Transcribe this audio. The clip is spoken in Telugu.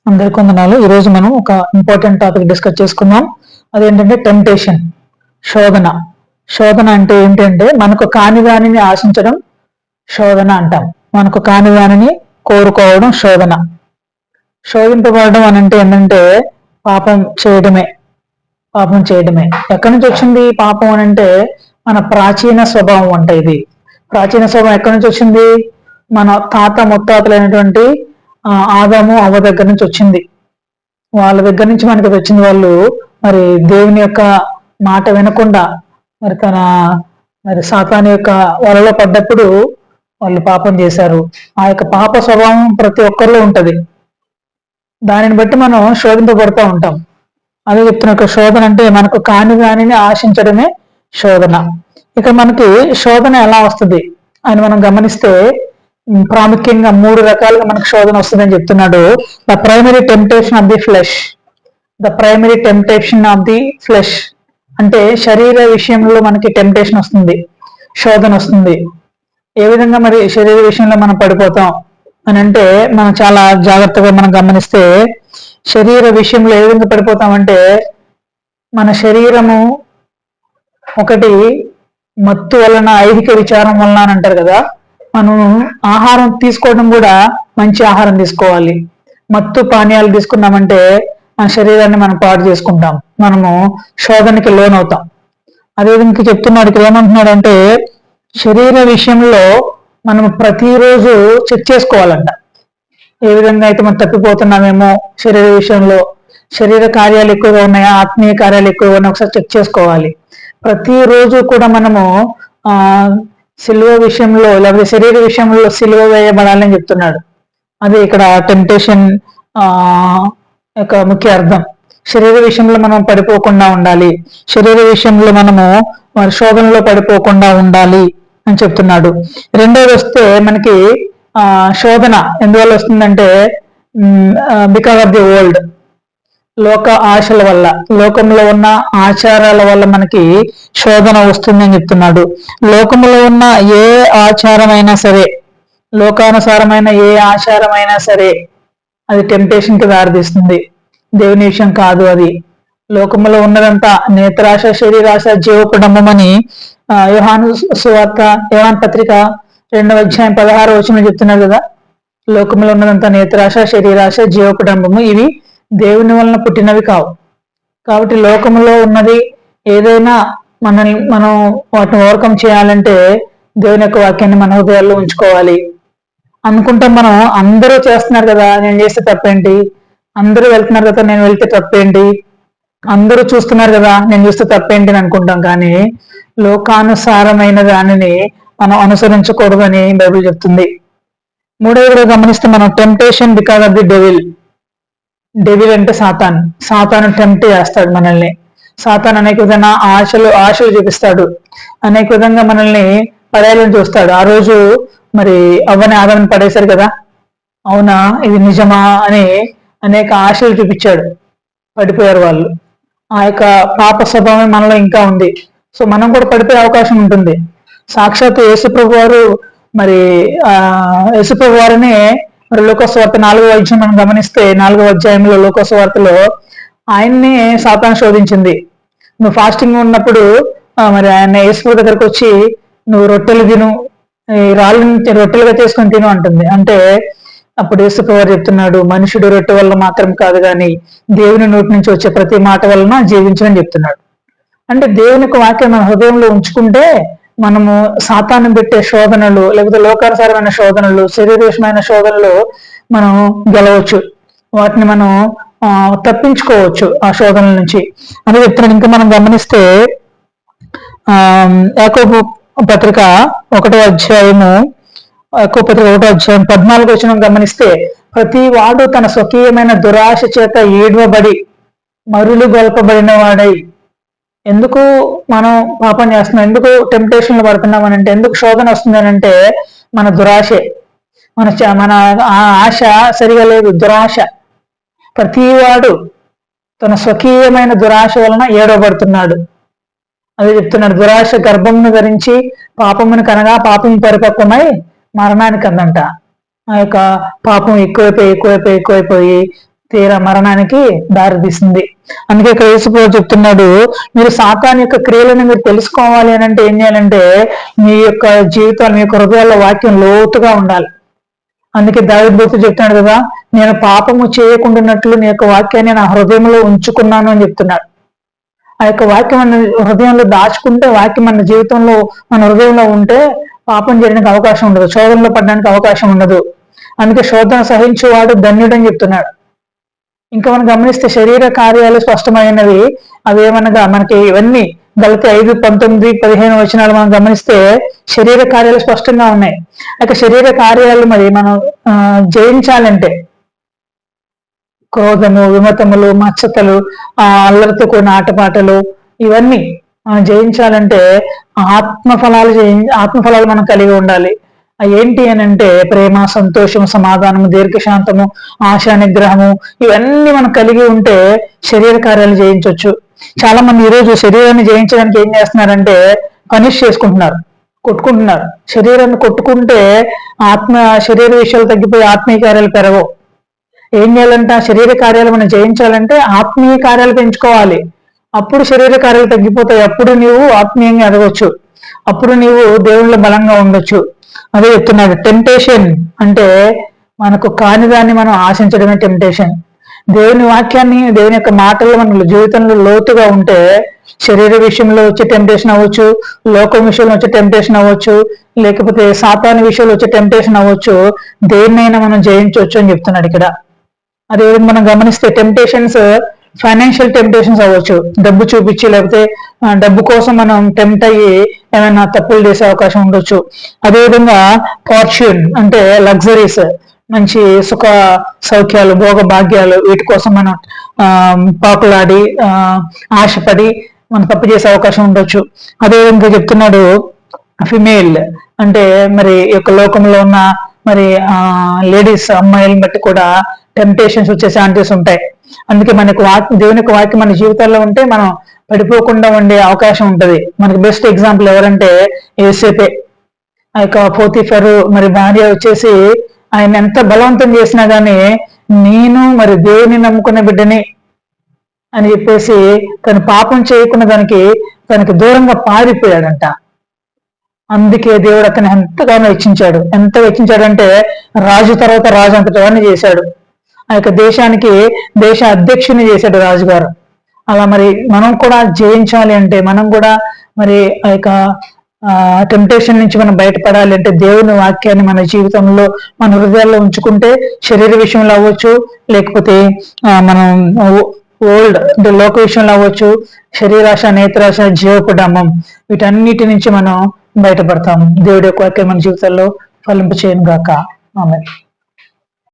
అందరికి వందనాలు. ఈరోజు మనం ఒక ఇంపార్టెంట్ టాపిక్ డిస్కస్ చేసుకుందాం. అదేంటంటే టెంప్టేషన్, శోధన. శోధన అంటే ఏంటంటే మనకు కాని దానిని ఆశించడం శోధన అంటాం. మనకు కాని దానిని కోరుకోవడం శోధన. శోధింపబడడం అని అంటే ఏంటంటే పాపం చేయడమే. పాపం చేయడమే. ఎక్కడి నుంచి వచ్చింది పాపం అని అంటే మన ప్రాచీన స్వభావం అంట. ఇది ప్రాచీన స్వభావం ఎక్కడి నుంచి వచ్చింది? మన తాత ముత్తాతలైనటువంటి ఆదాము అవ్వ దగ్గర నుంచి వచ్చింది. వాళ్ళ దగ్గర నుంచి మనకి వచ్చింది. వాళ్ళు మరి దేవుని యొక్క మాట వినకుండా మరి సాతాను యొక్క వలలో పడ్డప్పుడు వాళ్ళు పాపం చేశారు. ఆ యొక్క పాప స్వభావం ప్రతి ఒక్కరిలో ఉంటది. దానిని బట్టి మనం శోధింపబడుతూ ఉంటాం. అదే చెప్తున్న శోధన అంటే మనకు కాని దానిని ఆశించడమే శోధన. ఇక మనకి శోధన ఎలా వస్తుంది అని మనం గమనిస్తే ప్రాముఖ్యంగా 3 రకాలుగా మనకు శోధన వస్తుందని చెప్తున్నాడు. The primary temptation of the flesh. The primary temptation of the flesh అంటే శరీర విషయంలో మనకి టెంప్టేషన్ వస్తుంది, శోధన వస్తుంది. ఏ విధంగా మరి శరీర విషయంలో మనం పడిపోతాం అని అంటే మనం చాలా జాగ్రత్తగా మనం గమనిస్తే శరీర విషయంలో ఏ విధంగా పడిపోతామంటే మన శరీరము ఒకటి మత్తు వలన, ఐహిక విచారం వలన అని అంటారు కదా. మనం ఆహారం తీసుకోవడం కూడా మంచి ఆహారం తీసుకోవాలి. మత్తు పానీయాలు తీసుకున్నామంటే మన శరీరాన్ని మనం పాడు చేసుకుంటాం, మనము శోధనకి లోనవుతాం. అదేవిధంగా చెప్తున్నాడు ఇక్కడ ఏమంటున్నాడు అంటే శరీర విషయంలో మనం ప్రతిరోజు చెక్ చేసుకోవాలంట. ఏ విధంగా అయితే మనం తప్పిపోతున్నామేమో శరీర విషయంలో, శరీర కార్యాలు ఎక్కువగా ఉన్నాయా, ఆత్మీయ కార్యాలు ఎక్కువగా ఉన్నాయా ఒకసారి చెక్ చేసుకోవాలి. ప్రతిరోజు కూడా మనము సిలువ విషయంలో లేకపోతే శరీర విషయంలో సిలువ వేయబడాలని చెప్తున్నాడు. అది ఇక్కడ టెంప్టేషన్ యొక్క ముఖ్య అర్థం. శరీర విషయంలో మనం పడిపోకుండా ఉండాలి, శరీర విషయంలో మనము శోధనలో పడిపోకుండా ఉండాలి అని చెప్తున్నాడు. రెండోది వస్తే మనకి శోధన ఎందువల్ల వస్తుందంటే బికాస్ ఆఫ్ ది వరల్డ్, లోక ఆశల వల్ల, లోకంలో ఉన్న ఆచారాల వల్ల మనకి శోధన వస్తుందని చెప్తున్నాడు. లోకంలో ఉన్న ఏ ఆచారమైనా సరే, లోకానుసారమైన ఏ ఆచారమైనా సరే అది టెంప్టేషన్ కి దారితీస్తుంది, దేవుని విషయం కాదు. అది లోకంలో ఉన్నదంతా నేత్రాశ, శరీరాశ, జీవకుడంబమని యోహాను సువార్త, యోహాను పత్రిక 2వ అధ్యాయం 16వ వచనం చెప్తున్నారు కదా. లోకంలో ఉన్నదంతా నేత్రాశ, శరీరాశ, జీవకుడంబము ఇవి దేవుని వలన పుట్టినవి కావు. కాబట్టి లోకంలో ఉన్నది ఏదైనా మనం వాటిని ఓవర్కమ్ చేయాలంటే దేవుని యొక్క వాక్యాన్ని మన హృదయాల్లో ఉంచుకోవాలి. అనుకుంటాం మనం, అందరూ చేస్తున్నారు కదా నేను చేస్తే తప్పేంటి, అందరూ వెళ్తున్నారు కదా నేను వెళ్తే తప్పేంటి, అందరూ చూస్తున్నారు కదా నేను చూస్తే తప్పేంటి అని అనుకుంటాం. కానీ లోకానుసారమైన దానిని మనం అనుసరించకూడదని బైబిల్ చెప్తుంది. మూడవదిగా గమనిస్తే మనం temptation because of the devil. Devil అంటే సాతాన్. సాతాను టెంప్ట్ చేస్తాడు మనల్ని. సాతాన్ అనేక విధంగా ఆశలు చూపిస్తాడు, అనేక విధంగా మనల్ని పడేయాలని చూస్తాడు. ఆ రోజు మరి అవ్వని ఆదాన్ని పడేశారు కదా, అవునా ఇది నిజమా అని అనేక ఆశలు చూపించాడు, పడిపోయారు వాళ్ళు. ఆ యొక్క పాప స్వభావం మనలో ఇంకా ఉంది. సో మనం కూడా పడిపోయే అవకాశం ఉంటుంది. సాక్షాత్తు యేసుప్రభు వారు మరి యేసుప్రభు వారిని మరి లోకస్వార్త 4వ అధ్యాయం మనం గమనిస్తే 4వ అధ్యాయంలో లోకస్వార్తలో ఆయన్ని సాతాను శోధించింది. నువ్వు ఫాస్టింగ్ ఉన్నప్పుడు మరి ఆయన యేసు దగ్గరకు వచ్చి నువ్వు రొట్టెలు తిను, ఈ రాళ్ళని రొట్టెలుగా చేసుకొని తిను అంటుంది. అంటే అప్పుడు యేసుప్రభు వారు చెప్తున్నాడు, మనుషుడు రొట్టె వల్ల మాత్రం కాదు కానీ దేవుని నోటి నుంచి వచ్చే ప్రతి మాట వలన జీవించని చెప్తున్నాడు. అంటే దేవుని యొక్క వాక్యం మన హృదయంలో ఉంచుకుంటే మనము సాతాను పెట్టే శోధనలు, లేకపోతే లోకానుసారమైన శోధనలు, శరీరమైన శోధనలు మనం గెలవచ్చు, వాటిని మనం తప్పించుకోవచ్చు ఆ శోధనల నుంచి అని చెప్తున్నాడు. ఇంకా మనం గమనిస్తే యాకోబు పత్రిక 1వ అధ్యాయము, యాకోబు పత్రిక 1వ అధ్యాయం 14వ వచనం గమనిస్తే ప్రతి వాడు తన స్వకీయమైన దురాశ చేత ఏడవబడి మరులు గొల్పబడిన వాడై. ఎందుకు మనం పాపం చేస్తున్నాం, ఎందుకు టెంప్టేషన్లు పడుతున్నాం అని అంటే, ఎందుకు శోధన వస్తుంది అని అంటే మన దురాశే. మన ఆశ సరిగా లేదు, దురాశ. ప్రతివాడు తన స్వకీయమైన దురాశ వలన ఏడవబడుతున్నాడు. అదే చెప్తున్నాడు, దురాశ గర్భమును ధరించి పాపమును కనగా పాపం పరిపక్వమై మరణానికి అందంట. ఆ యొక్క పాపం ఎక్కువైపోయి తీరా మరణానికి దారితీస్తుంది. అందుకే ఇక్కడ యేసుప్రభువు చెప్తున్నాడు, మీరు సాతాను యొక్క క్రియలను మీరు తెలుసుకోవాలి అని అంటే ఏం చేయాలంటే మీ యొక్క జీవితాలు, మీ యొక్క హృదయాల్లో వాక్యం లోతుగా ఉండాలి. అందుకే దావీదు భక్తుడు చెప్తున్నాడు కదా, నేను పాపము చేయకుండానట్లు నీ యొక్క వాక్యాన్ని నా హృదయంలో ఉంచుకున్నాను అని చెప్తున్నాడు. ఆ యొక్క వాక్యం మన హృదయంలో దాచుకుంటే, వాక్యం మన జీవితంలో మన హృదయంలో ఉంటే పాపం చేయడానికి అవకాశం ఉండదు, శోధనలో పడడానికి అవకాశం ఉండదు. అందుకే శోధన సహించేవాడు ధన్యుడని చెప్తున్నాడు. ఇంకా మనం గమనిస్తే శరీర కార్యాలు స్పష్టమైనవి. అవి ఏమనగా మనకి ఇవన్నీ గలతీ 5:19-15 వచనాలు మనం గమనిస్తే శరీర కార్యాలు స్పష్టంగా ఉన్నాయి. అయితే శరీర కార్యాలు మరి మనం జయించాలంటే క్రోధము, విమతములు, మచ్చతలు, అల్లరితో కూడిన ఆటపాటలు, ఇవన్నీ జయించాలంటే ఆత్మఫలాలు మనం కలిగి ఉండాలి. ఏంటి అని అంటే ప్రేమ, సంతోషం, సమాధానము, దీర్ఘశాంతము, ఆశా నిగ్రహము, ఇవన్నీ మనం కలిగి ఉంటే శరీర కార్యాలు జయించవచ్చు. చాలా మంది ఈరోజు శరీరాన్ని జయించడానికి ఏం చేస్తున్నారంటే పనిష్ చేసుకుంటున్నారు, కొట్టుకుంటున్నారు. శరీరాన్ని కొట్టుకుంటే శరీర విషయాలు తగ్గిపోయి ఆత్మీయ కార్యాలు పెరగవు. ఏం చేయాలంటే ఆ శరీర కార్యాలు మనం జయించాలంటే ఆత్మీయ కార్యాలు పెంచుకోవాలి. అప్పుడు శరీర కార్యాలు తగ్గిపోతాయి. అప్పుడు నీవు ఆత్మీయంగా ఎదగవచ్చు, అప్పుడు నీవు దేవుళ్ళ బలంగా ఉండొచ్చు. అదే చెప్తున్నాడు. టెంప్టేషన్ అంటే మనకు కానిదాన్ని మనం ఆశించడమే టెంప్టేషన్. దేవుని వాక్యాన్ని, దేవుని యొక్క మాటలు మన జీవితంలో లోతుగా ఉంటే శరీర విషయంలో వచ్చే టెంప్టేషన్ అవ్వచ్చు, లోకం విషయంలో వచ్చే టెంప్టేషన్ అవ్వచ్చు, లేకపోతే సాతాను విషయంలో వచ్చే టెంప్టేషన్ అవ్వచ్చు, దేన్నైనా మనం జయించవచ్చు అని చెప్తున్నాడు ఇక్కడ. అదేవిధంగా మనం గమనిస్తే టెంప్టేషన్స్ ఫైనాన్షియల్ టెంప్టేషన్స్ అవ్వచ్చు, డబ్బు చూపించి, లేకపోతే డబ్బు కోసం మనం టెంప్ట్ అయ్యి ఏమైనా తప్పులు చేసే అవకాశం ఉండొచ్చు. అదేవిధంగా ఫార్చ్యూన్ అంటే లగ్జరీస్, మంచి సుఖ సౌఖ్యాలు, భోగ భాగ్యాలు, వీటి కోసం మనం పాకులాడి ఆశపడి మనం తప్పు చేసే అవకాశం ఉండొచ్చు. అదేవిధంగా చెప్తున్నాడు ఫిమేల్ అంటే మరి యొక్క లోకంలో ఉన్న మరి లేడీస్, అమ్మాయిలను బట్టి కూడా టెంప్టేషన్స్ వచ్చే ఛాన్సెస్ ఉంటాయి. అందుకే మనకు దేవుని యొక్క వాక్యం మన జీవితాల్లో ఉంటే మనం పడిపోకుండా ఉండే అవకాశం ఉంటది. మనకి బెస్ట్ ఎగ్జాంపుల్ ఎవరంటే యోసేపే. ఆ యొక్క పోతీఫరు మరి భార్య వచ్చేసి ఆయన ఎంత బలవంతం చేసినా గానీ నేను మరి దేవుని నమ్ముకున్న బిడ్డని అని చెప్పేసి తను పాపం చేయకుండా తనకి దూరంగా పారిపోయాడంట. అందుకే దేవుడు అతను ఎంతగానో వెచ్చించాడు. ఎంత వెచ్చించాడంటే రాజు తర్వాత రాజు అంతటివాన్ని చేశాడు. ఆ యొక్క దేశానికి దేశ అధ్యక్షుని చేశాడు రాజుగారు. అలా మరి మనం కూడా జయించాలి అంటే, మనం కూడా మరి ఆ యొక్క టెంప్టేషన్ నుంచి మనం బయటపడాలి అంటే దేవుని వాక్యాన్ని మన జీవితంలో, మన హృదయాల్లో ఉంచుకుంటే శరీర విషయంలో అవ్వచ్చు, లేకపోతే మనం లోక విషయంలో అవ్వచ్చు, శరీరాశ, నేత్రాశ, జీవపుడమ్మం, వీటన్నిటి నుంచి మనం బయటపడతాము. దేవుడి యొక్క వాక్యం మన జీవితాల్లో ఫలింపు చేయను గాక. ఆమేన్.